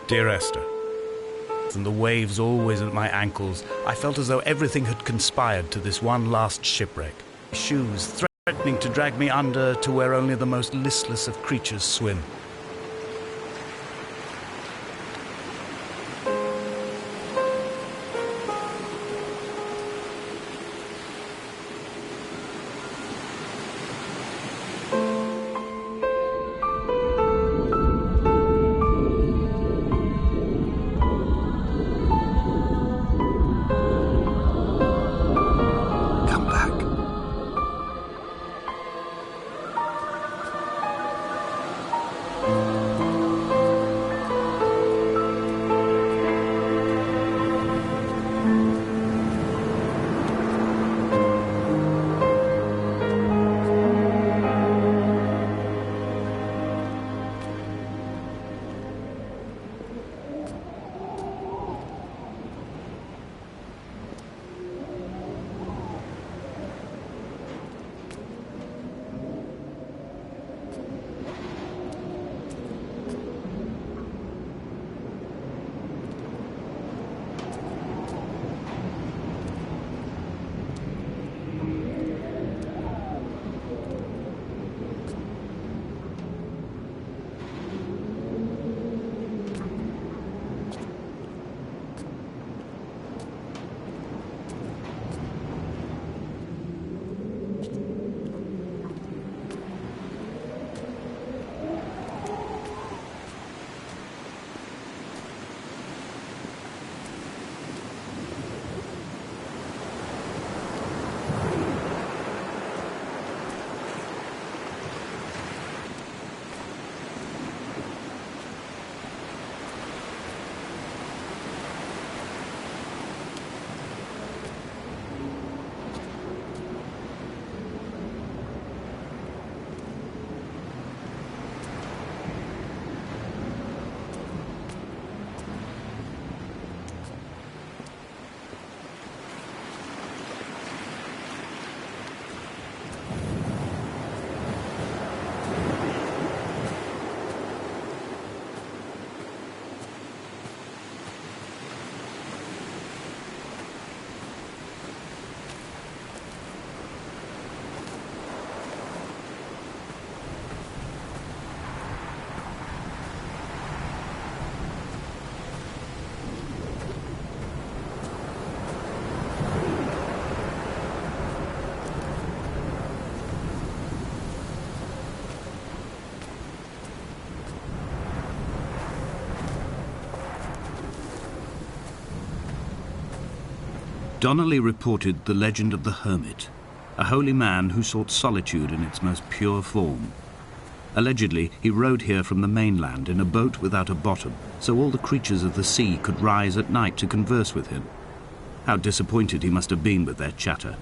Dear Esther, and the waves always at my ankles, I felt as though everything had conspired to this one last shipwreck. Shoes threatening to drag me under to where only the most listless of creatures swim. Donnelly reported the legend of the hermit, a holy man who sought solitude in its most pure form. Allegedly, he rode here from the mainland in a boat without a bottom, so all the creatures of the sea could rise at night to converse with him. How disappointed he must have been with their chatter.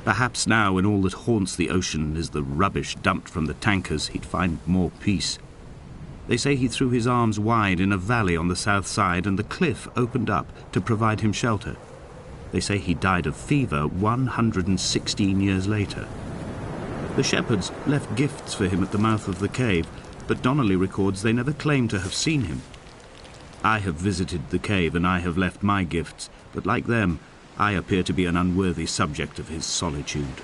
Perhaps now, when all that haunts the ocean is the rubbish dumped from the tankers, he'd find more peace. They say he threw his arms wide in a valley on the south side, and the cliff opened up to provide him shelter. They say he died of fever 116 years later. The shepherds left gifts for him at the mouth of the cave, but Donnelly records they never claimed to have seen him. I have visited the cave and I have left my gifts, but like them, I appear to be an unworthy subject of his solitude.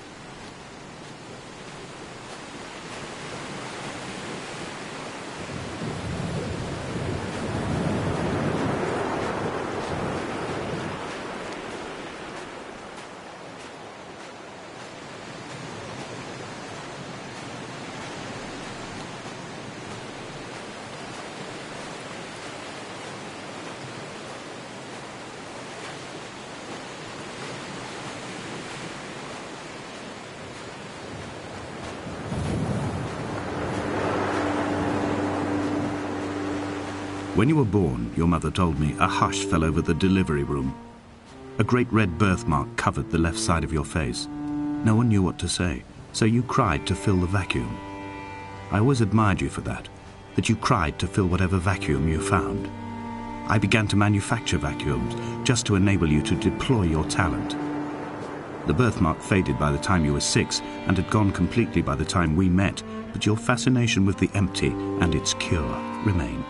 When you were born, your mother told me, a hush fell over the delivery room. A great red birthmark covered the left side of your face. No one knew what to say, so you cried to fill the vacuum. I always admired you for that you cried to fill whatever vacuum you found. I began to manufacture vacuums just to enable you to deploy your talent. The birthmark faded by the time you were 6 and had gone completely by the time we met, but your fascination with the empty and its cure remained.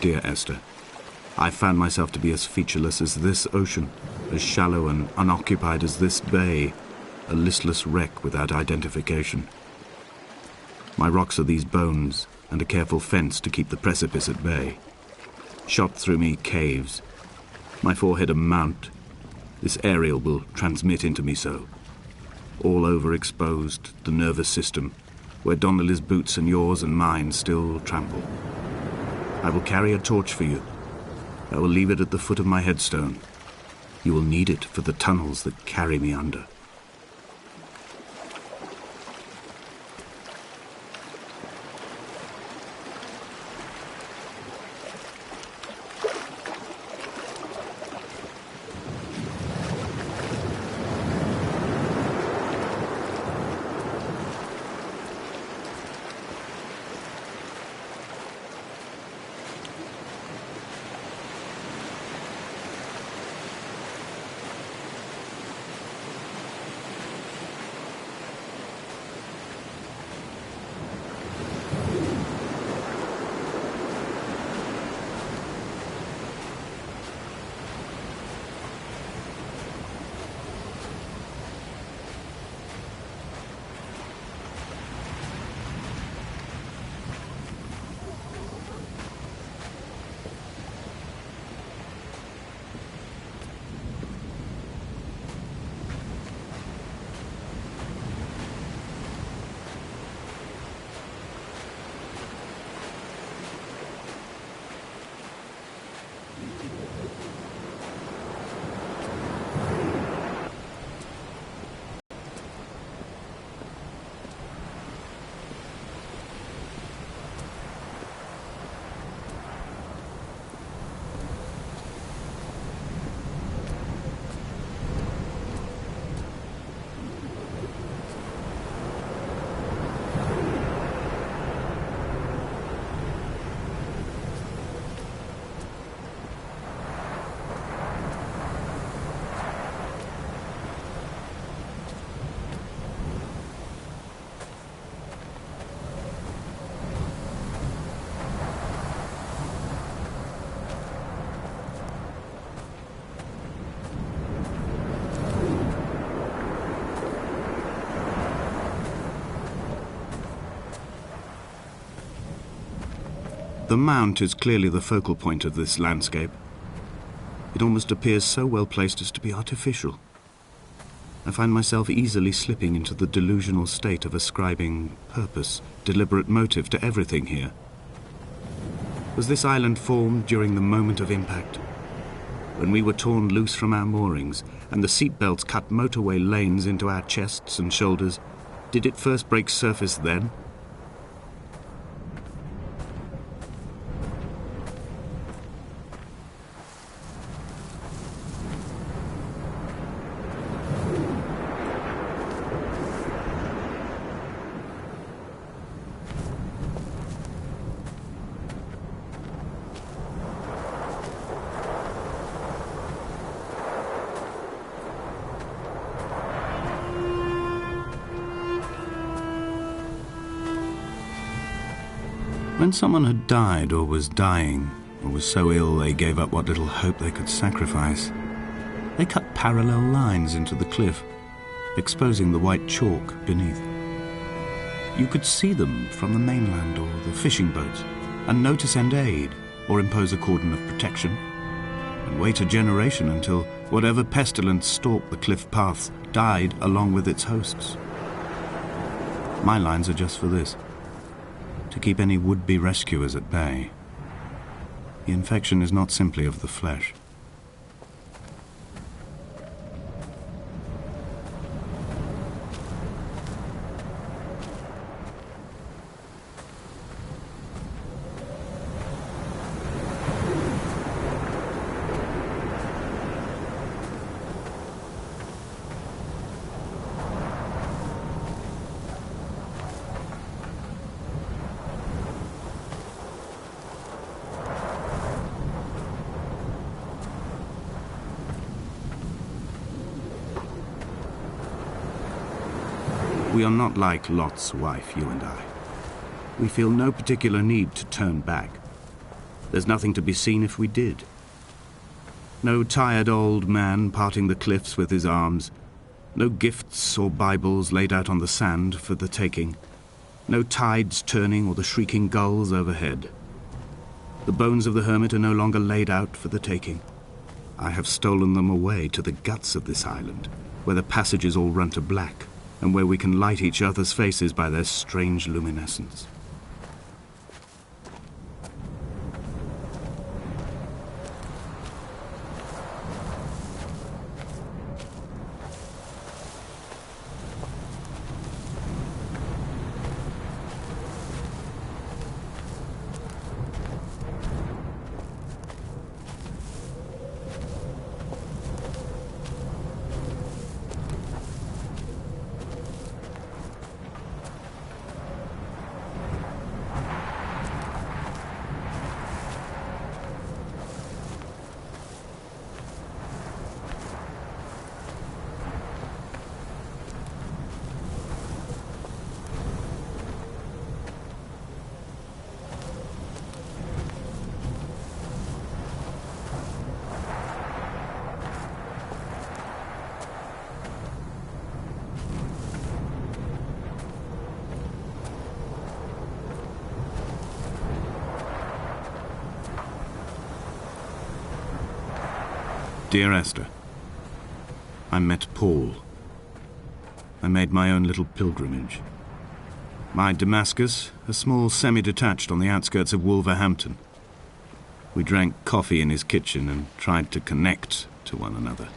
Dear Esther, I found myself to be as featureless as this ocean, as shallow and unoccupied as this bay, a listless wreck without identification. My rocks are these bones, and a careful fence to keep the precipice at bay. Shot through me caves, my forehead a mount. This aerial will transmit into me so. All over exposed, the nervous system, where Donnelly's boots and yours and mine still trample. I will carry a torch for you. I will leave it at the foot of my headstone. You will need it for the tunnels that carry me under. The mount is clearly the focal point of this landscape. It almost appears so well placed as to be artificial. I find myself easily slipping into the delusional state of ascribing purpose, deliberate motive to everything here. Was this island formed during the moment of impact? When we were torn loose from our moorings and the seatbelts cut motorway lanes into our chests and shoulders, did it first break surface then? When someone had died or was dying, or was so ill they gave up what little hope they could sacrifice, they cut parallel lines into the cliff, exposing the white chalk beneath. You could see them from the mainland or the fishing boats, and know to send aid or impose a cordon of protection, and wait a generation until whatever pestilence stalked the cliff paths died along with its hosts. My lines are just for this: to keep any would-be rescuers at bay. The infection is not simply of the flesh. We are not like Lot's wife, you and I. We feel no particular need to turn back. There's nothing to be seen if we did. No tired old man parting the cliffs with his arms. No gifts or Bibles laid out on the sand for the taking. No tides turning or the shrieking gulls overhead. The bones of the hermit are no longer laid out for the taking. I have stolen them away to the guts of this island, where the passages all run to black, and where we can light each other's faces by their strange luminescence. Dear Esther, I met Paul. I made my own little pilgrimage. My Damascus, a small semi-detached on the outskirts of Wolverhampton. We drank coffee in his kitchen and tried to connect to one another.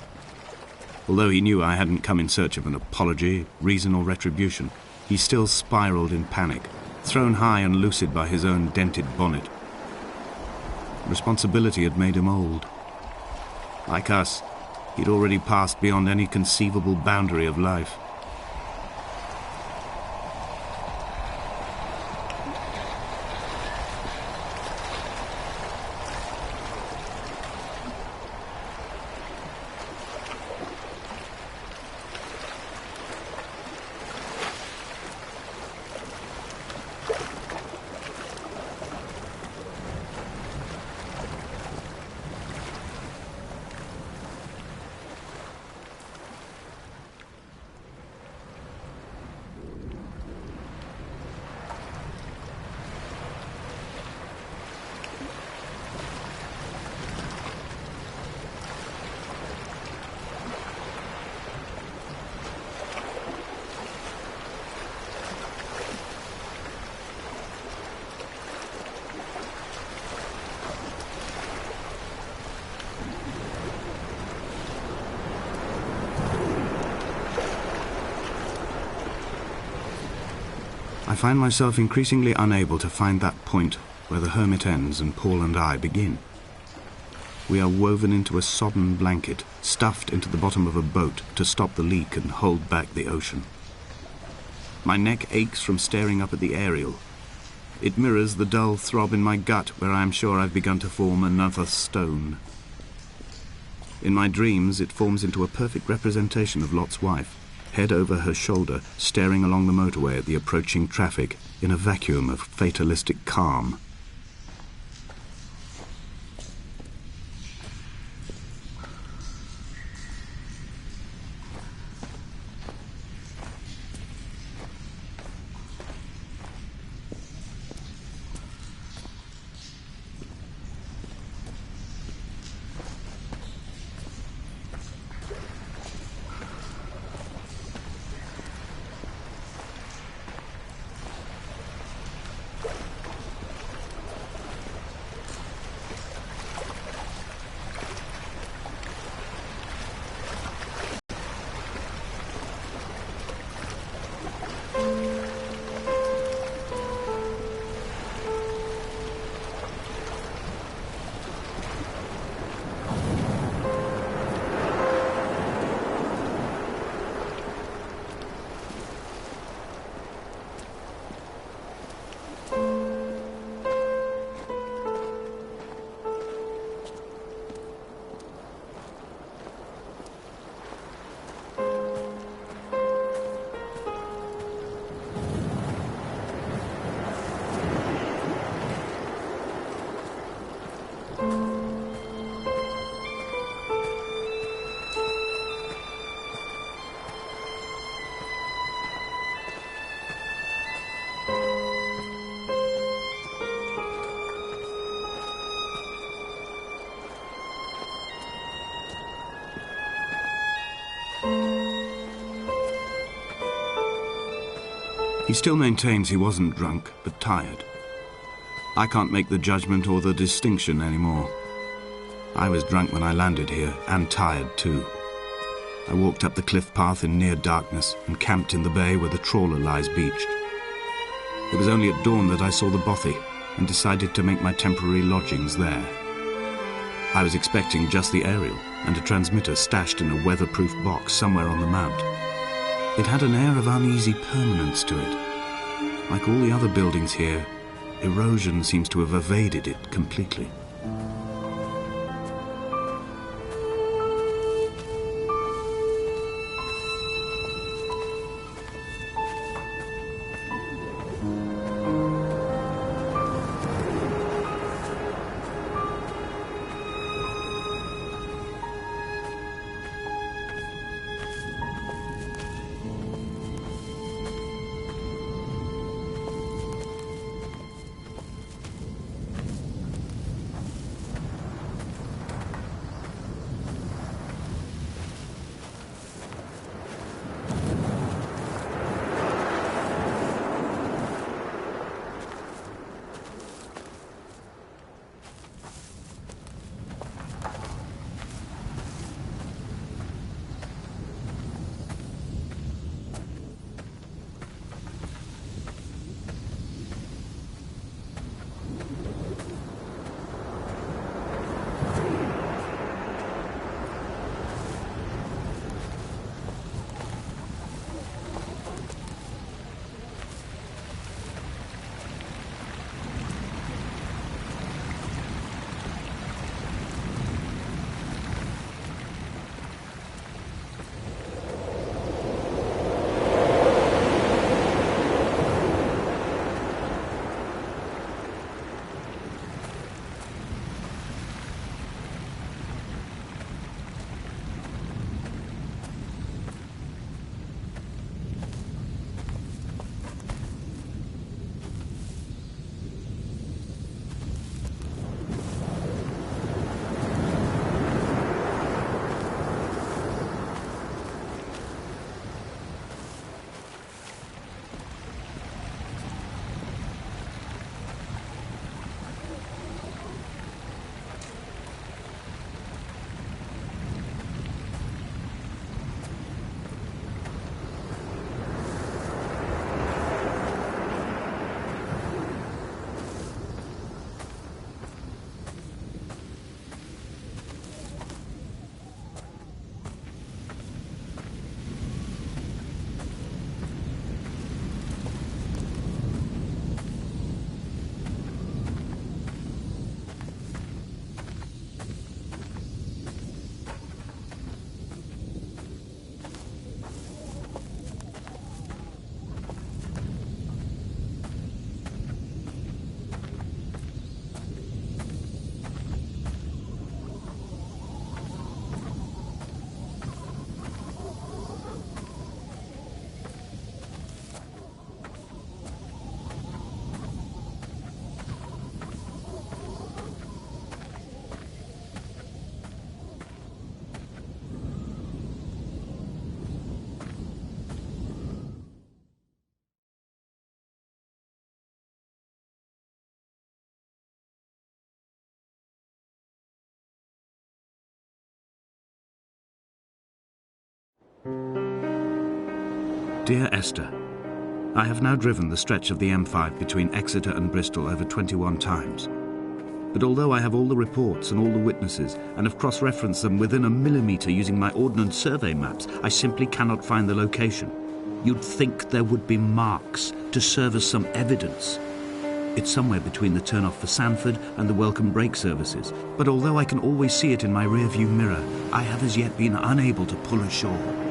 Although he knew I hadn't come in search of an apology, reason or retribution, he still spiraled in panic, thrown high and lucid by his own dented bonnet. Responsibility had made him old. Like us, he'd already passed beyond any conceivable boundary of life. I find myself increasingly unable to find that point where the hermit ends and Paul and I begin. We are woven into a sodden blanket, stuffed into the bottom of a boat to stop the leak and hold back the ocean. My neck aches from staring up at the aerial. It mirrors the dull throb in my gut where I am sure I've begun to form another stone. In my dreams, it forms into a perfect representation of Lot's wife, head over her shoulder, staring along the motorway at the approaching traffic in a vacuum of fatalistic calm. He still maintains he wasn't drunk, but tired. I can't make the judgment or the distinction anymore. I was drunk when I landed here, and tired too. I walked up the cliff path in near darkness and camped in the bay where the trawler lies beached. It was only at dawn that I saw the bothy and decided to make my temporary lodgings there. I was expecting just the aerial and a transmitter stashed in a weatherproof box somewhere on the mount. It had an air of uneasy permanence to it. Like all the other buildings here, erosion seems to have evaded it completely. Dear Esther, I have now driven the stretch of the M5 between Exeter and Bristol over 21 times. But although I have all the reports and all the witnesses and have cross-referenced them within a millimetre using my Ordnance Survey maps, I simply cannot find the location. You'd think there would be marks to serve as some evidence. It's somewhere between the turn-off for Sanford and the welcome brake services. But although I can always see it in my rear-view mirror, I have as yet been unable to pull ashore.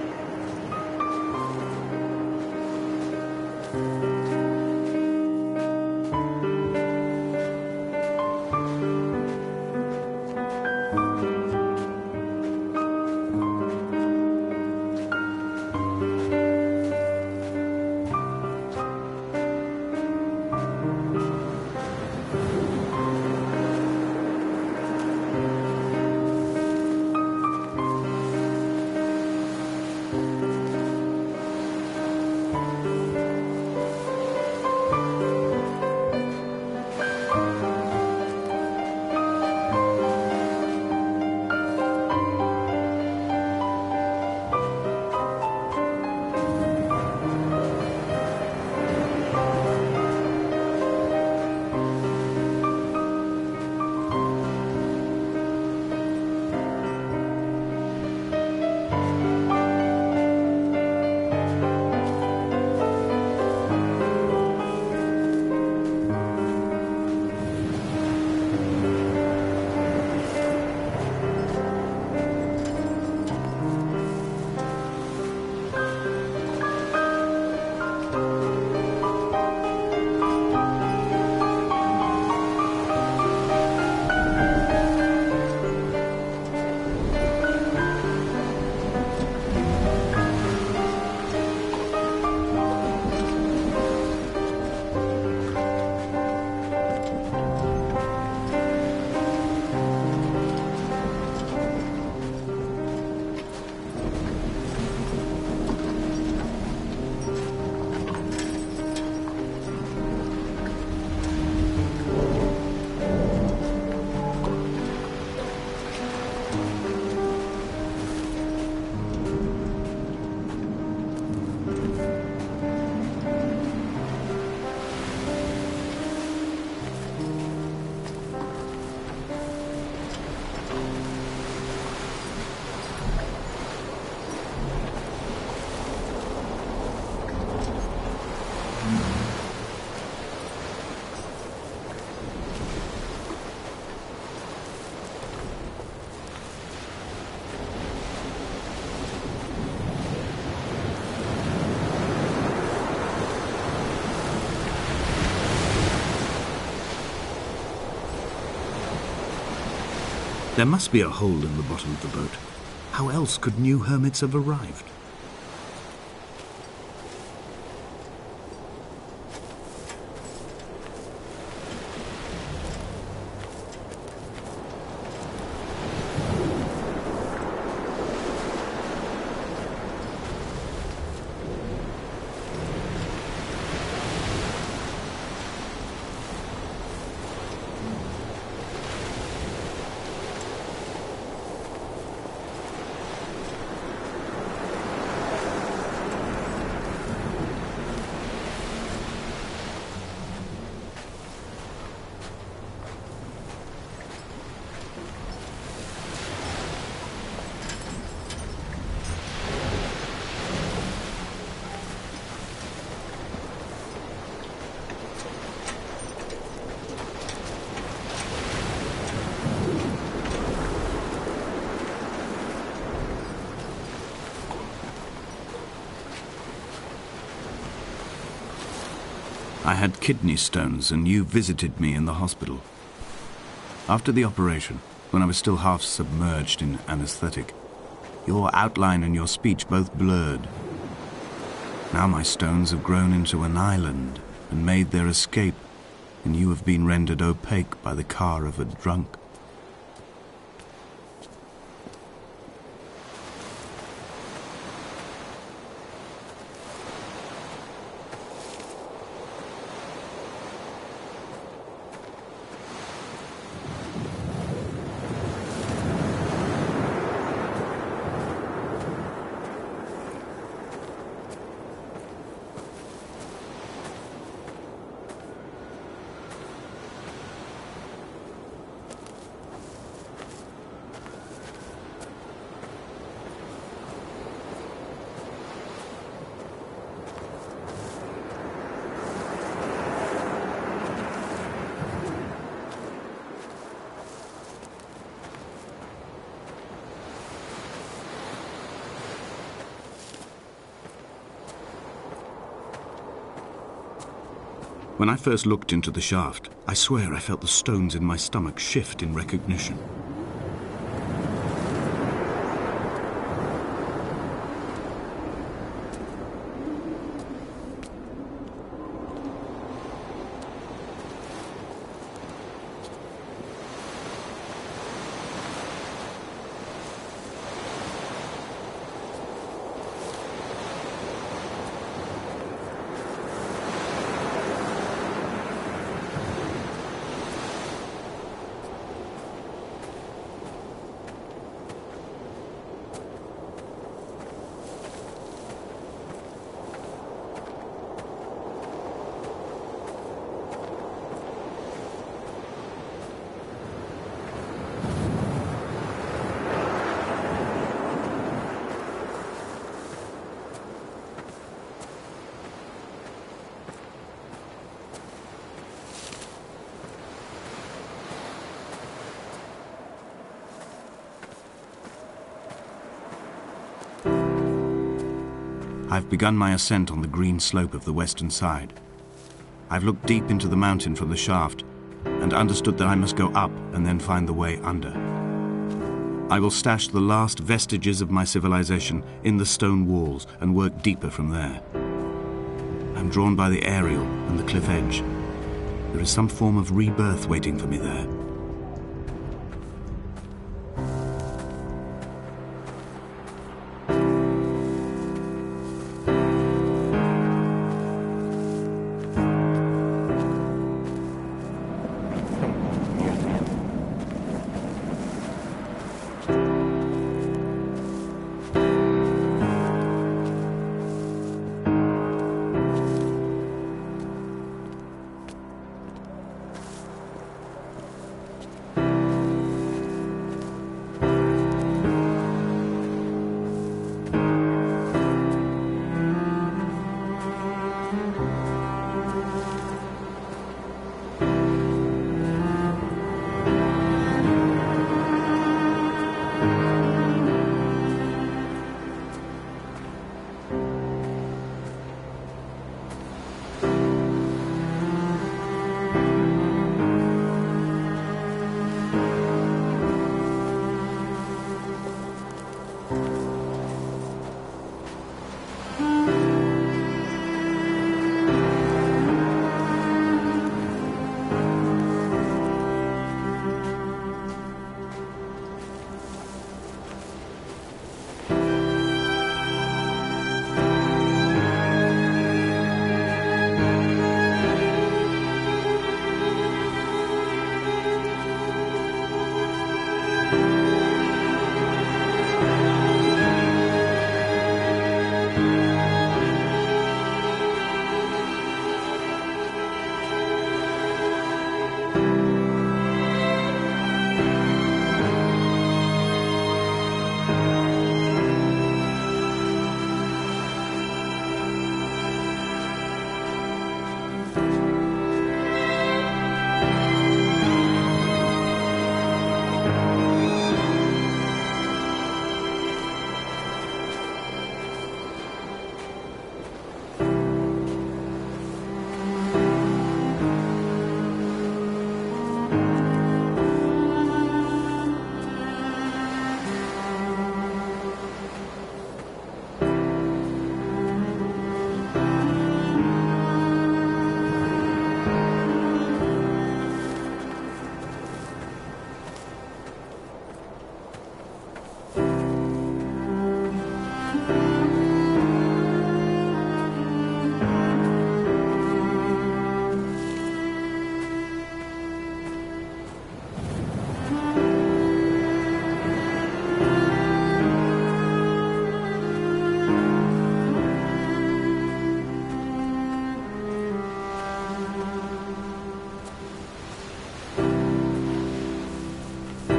There must be a hole in the bottom of the boat. How else could new hermits have arrived? I had kidney stones, and you visited me in the hospital. After the operation, when I was still half submerged in anesthetic, your outline and your speech both blurred. Now my stones have grown into an island and made their escape, and you have been rendered opaque by the car of a drunk. When I first looked into the shaft, I swear I felt the stones in my stomach shift in recognition. I've begun my ascent on the green slope of the western side. I've looked deep into the mountain from the shaft and understood that I must go up and then find the way under. I will stash the last vestiges of my civilization in the stone walls and work deeper from there. I'm drawn by the aerial and the cliff edge. There is some form of rebirth waiting for me there.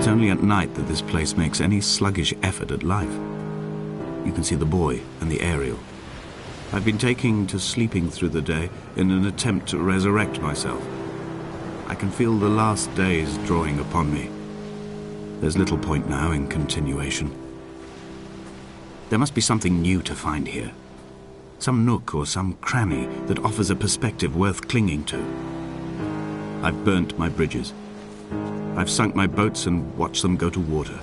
It's only at night that this place makes any sluggish effort at life. You can see the buoy and the aerial. I've been taking to sleeping through the day in an attempt to resurrect myself. I can feel the last days drawing upon me. There's little point now in continuation. There must be something new to find here. Some nook or some cranny that offers a perspective worth clinging to. I've burnt my bridges. I've sunk my boats and watched them go to water.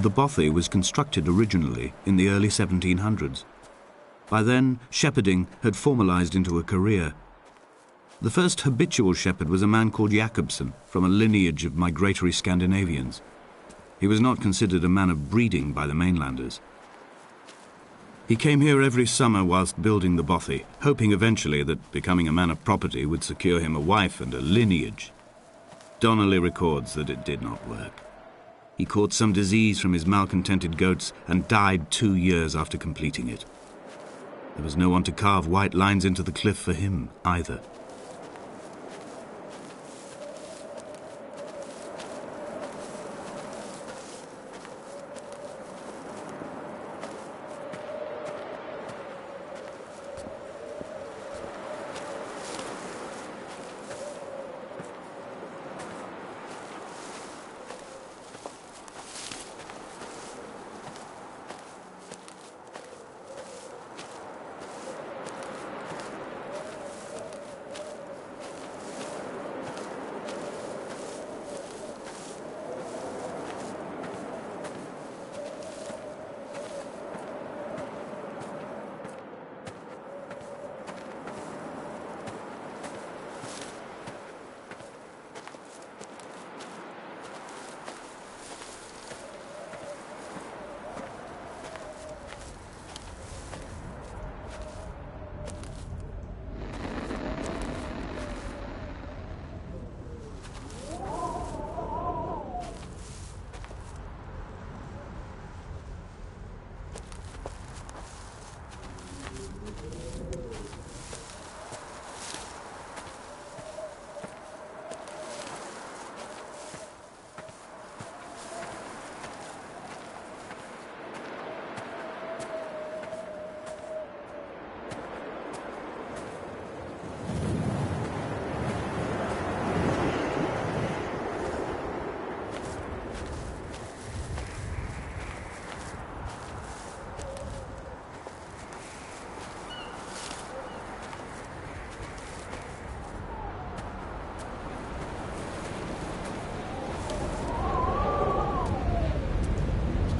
The bothy was constructed originally in the early 1700s. By then, shepherding had formalised into a career. The first habitual shepherd was a man called Jacobsen, from a lineage of migratory Scandinavians. He was not considered a man of breeding by the mainlanders. He came here every summer whilst building the bothy, hoping eventually that becoming a man of property would secure him a wife and a lineage. Donnelly records that it did not work. He caught some disease from his malcontented goats and died 2 years after completing it. There was no one to carve white lines into the cliff for him either.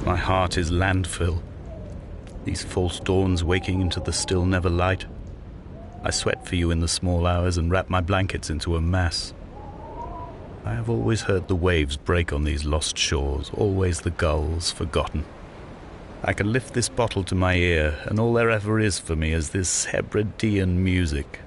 My heart is landfill. These false dawns waking into the still never light. I sweat for you in the small hours and wrap my blankets into a mass. I have always heard the waves break on these lost shores, always the gulls forgotten. I can lift this bottle to my ear, and all there ever is for me is this Hebridean music.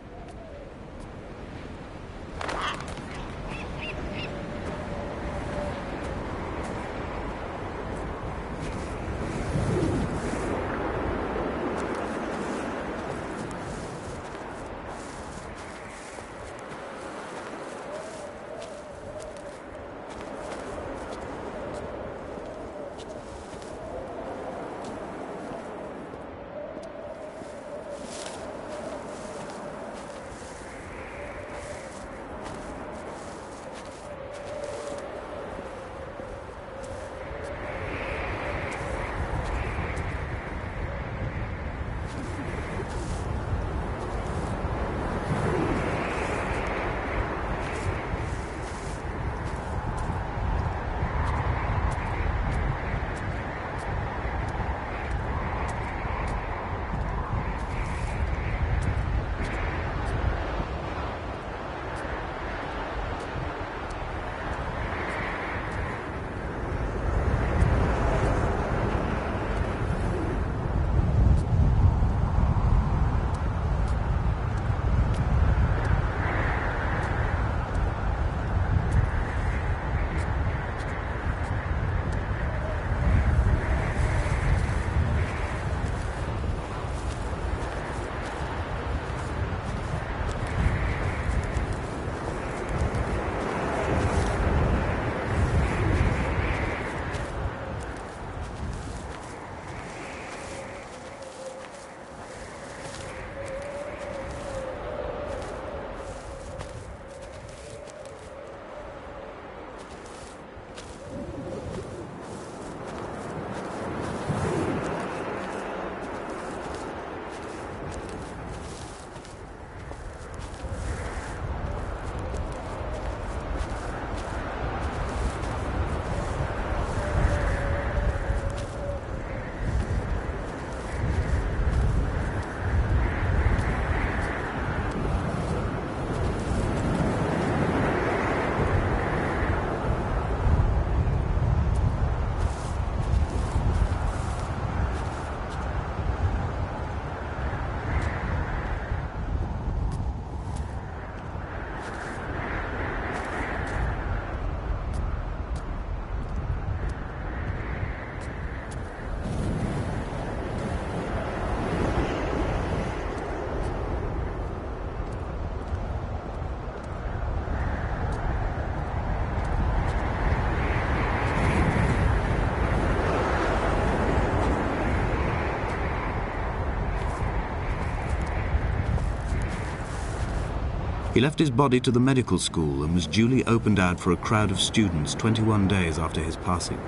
He left his body to the medical school and was duly opened out for a crowd of students 21 days after his passing.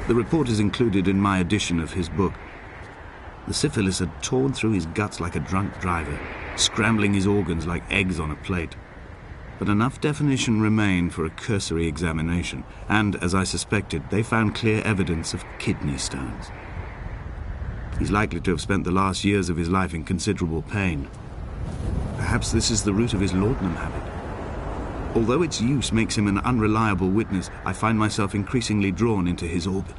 The report is included in my edition of his book. The syphilis had torn through his guts like a drunk driver, scrambling his organs like eggs on a plate. But enough definition remained for a cursory examination, and, as I suspected, they found clear evidence of kidney stones. He's likely to have spent the last years of his life in considerable pain. Perhaps this is the root of his laudanum habit. Although its use makes him an unreliable witness, I find myself increasingly drawn into his orbit.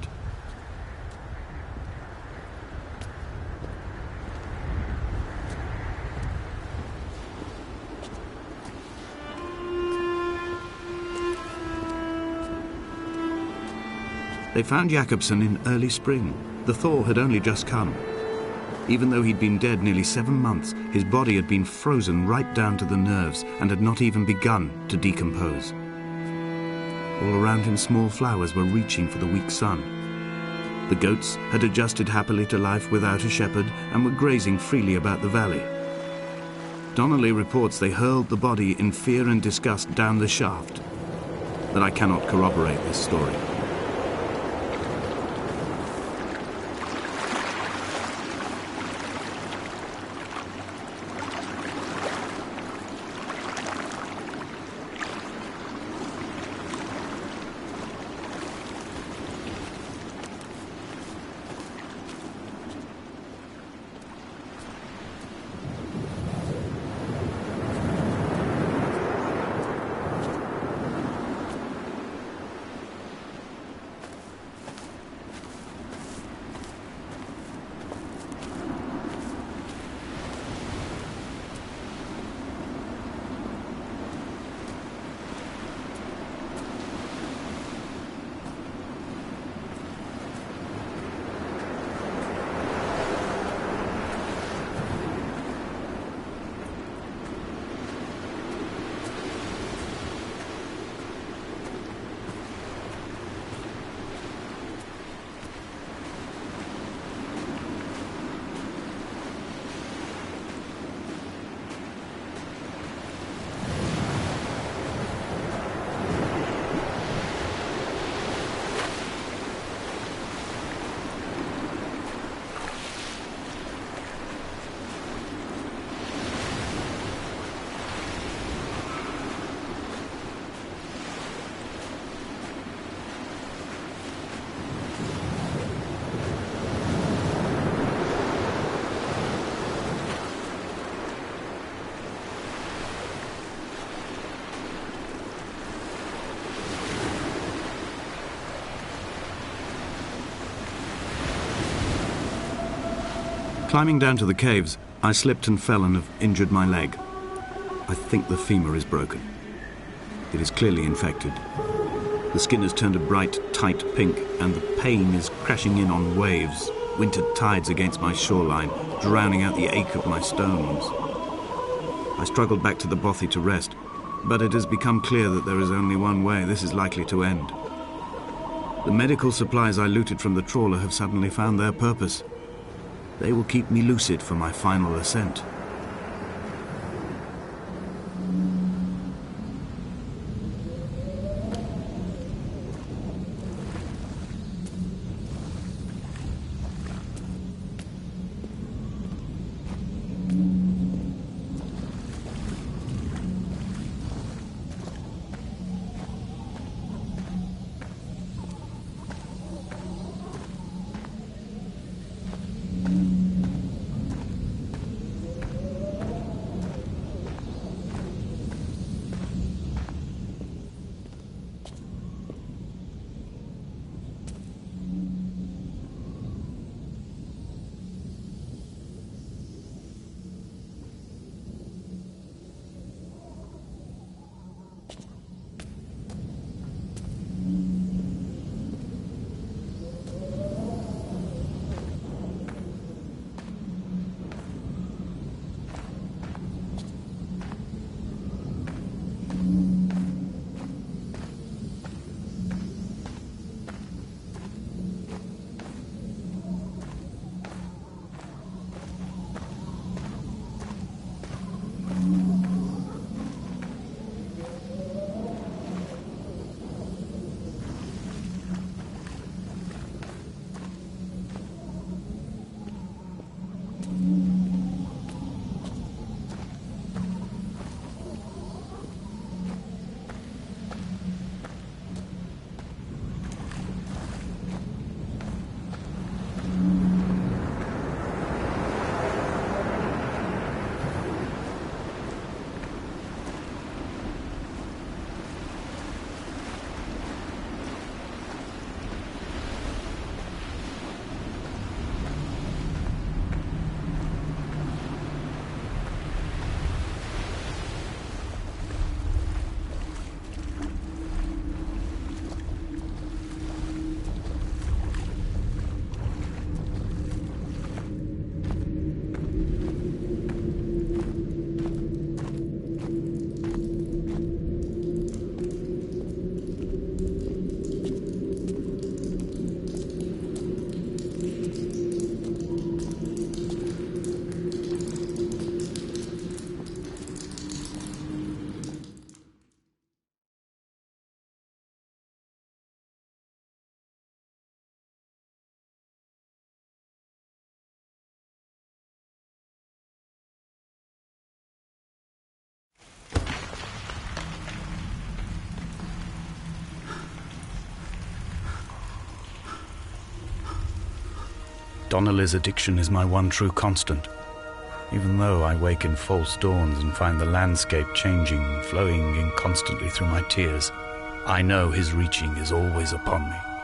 They found Jakobsen in early spring. The thaw had only just come. Even though he'd been dead nearly 7 months, his body had been frozen right down to the nerves and had not even begun to decompose. All around him small flowers were reaching for the weak sun. The goats had adjusted happily to life without a shepherd and were grazing freely about the valley. Donnelly reports they hurled the body in fear and disgust down the shaft, but I cannot corroborate this story. Climbing down to the caves, I slipped and fell and have injured my leg. I think the femur is broken. It is clearly infected. The skin has turned a bright, tight pink, and the pain is crashing in on waves, winter tides against my shoreline, drowning out the ache of my stones. I struggled back to the bothy to rest, but it has become clear that there is only one way this is likely to end. The medical supplies I looted from the trawler have suddenly found their purpose. They will keep me lucid for my final ascent. Donnelly's addiction is my one true constant. Even though I wake in false dawns and find the landscape changing, flowing inconstantly through my tears, I know his reaching is always upon me.